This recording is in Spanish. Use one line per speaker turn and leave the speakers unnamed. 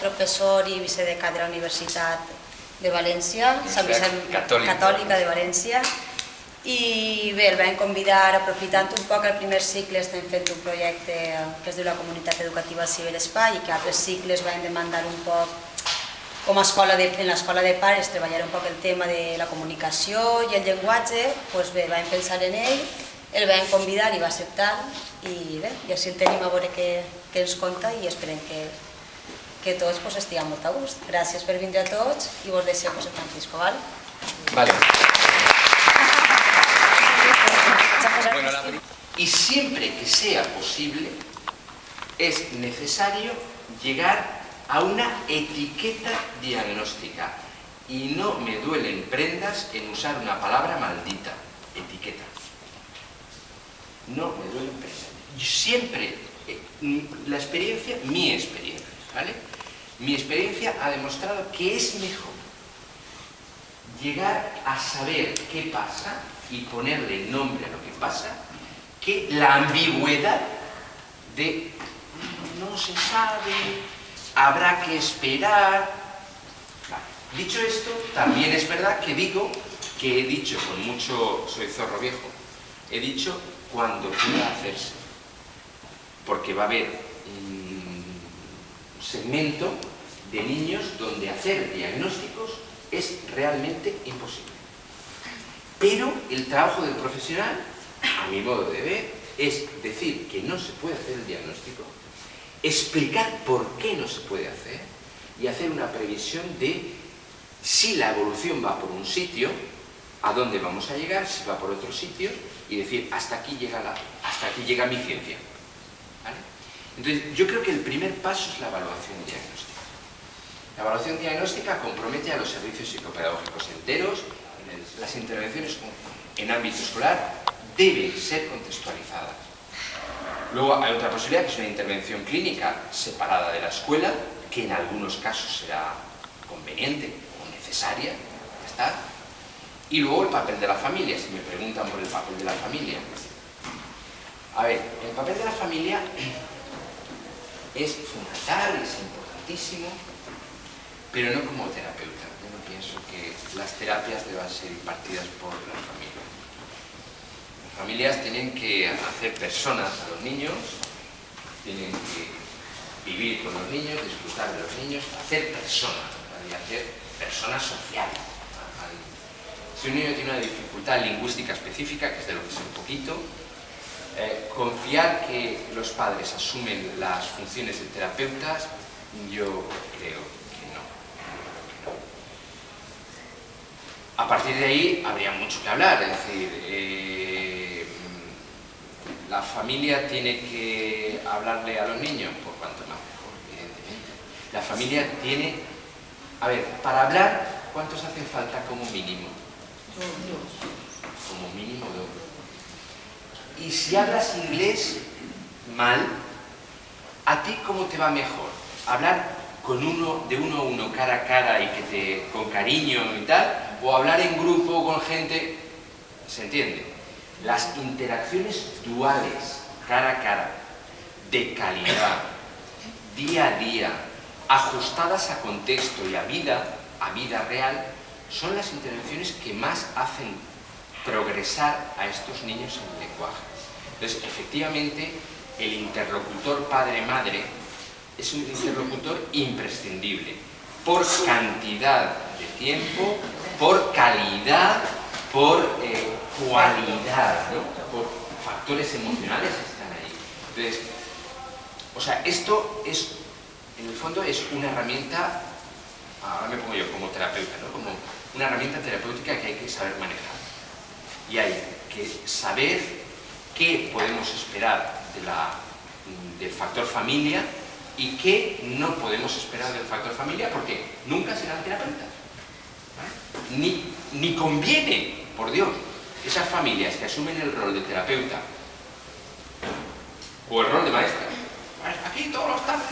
professor i vicedecà de la Universitat de València, Sant Vicent Catòlica de València, i bé, el vam convidar, aprofitant un poc el primer cicle, estem fent un projecte que es diu la Comunitat Educativa al Ciberespai i que altres cicles van demandar un poc, com a escola en l'escola de pares, treballar un poc el tema de la comunicació i el llenguatge, doncs bé, vam pensar en ell, el vam convidar i va acceptar, i bé, i així el tenim a veure què ens conta i esperem que tots estiguem molt a gust. Gràcies per vindre a tots i vos deixem el Francisco, val?
Vale. Y siempre que sea posible, es necesario llegar a una etiqueta diagnóstica. Y no me duelen prendas en usar una palabra maldita, etiqueta. No me duelen prendas. Yo siempre, la experiencia, mi experiencia, ¿vale? Mi experiencia ha demostrado que es mejor llegar a saber qué pasa y ponerle nombre a lo que pasa, que la ambigüedad de no se sabe, habrá que esperar. Vale. Dicho esto, también es verdad que digo, que he dicho con mucho, soy zorro viejo, he dicho cuando pueda hacerse, porque va a haber un segmento de niños donde hacer diagnósticos es realmente imposible. Pero el trabajo del profesional, a mi modo de ver, es decir que no se puede hacer el diagnóstico, explicar por qué no se puede hacer y hacer una previsión de si la evolución va por un sitio, a dónde vamos a llegar, si va por otro sitio, y decir hasta aquí llega mi ciencia. ¿Vale? Entonces, yo creo que el primer paso es la evaluación diagnóstica. La evaluación diagnóstica compromete a los servicios psicopedagógicos enteros. Las intervenciones en ámbito escolar deben ser contextualizadas. Luego hay otra posibilidad, que es una intervención clínica separada de la escuela, que en algunos casos será conveniente o necesaria. Ya está. Y luego el papel de la familia, si me preguntan por el papel de la familia. A ver, el papel de la familia es fundamental, es importantísimo, pero no como terapeuta. Yo no pienso que las terapias deban ser impartidas por las familias. Las familias tienen que hacer personas a los niños, tienen que vivir con los niños, disfrutar de los niños, hacer personas, y hacer personas sociales. Si un niño tiene una dificultad lingüística específica, que es de lo que sé un poquito, confiar que los padres asumen las funciones de terapeutas, yo creo que no. A partir de ahí habría mucho que hablar, es decir, la familia tiene que hablarle a los niños, por cuanto más mejor, evidentemente. La familia tiene, a ver, para hablar, ¿cuántos hacen falta como mínimo? Como mínimo 2. Y si hablas inglés mal, ¿a ti cómo te va mejor? ¿Hablar de uno a uno, cara a cara y con cariño y tal? ¿O hablar en grupo con gente? ¿Se entiende? Las interacciones duales, cara a cara, de calidad, día a día, ajustadas a contexto y a vida real, son las intervenciones que más hacen progresar a estos niños en el lenguaje. Entonces, efectivamente, el interlocutor padre-madre es un interlocutor imprescindible, por cantidad de tiempo, por calidad, por cualidad, ¿no? Por factores emocionales que están ahí. Entonces, o sea, esto es, en el fondo, es una herramienta, ahora me pongo yo como terapeuta, ¿no? Como una herramienta terapéutica que hay que saber manejar. Y hay que saber qué podemos esperar del factor familia y qué no podemos esperar del factor familia, porque nunca serán terapeutas. ¿Vale? Ni conviene, por Dios, esas familias que asumen el rol de terapeuta o el rol de maestra. Aquí todos los tardes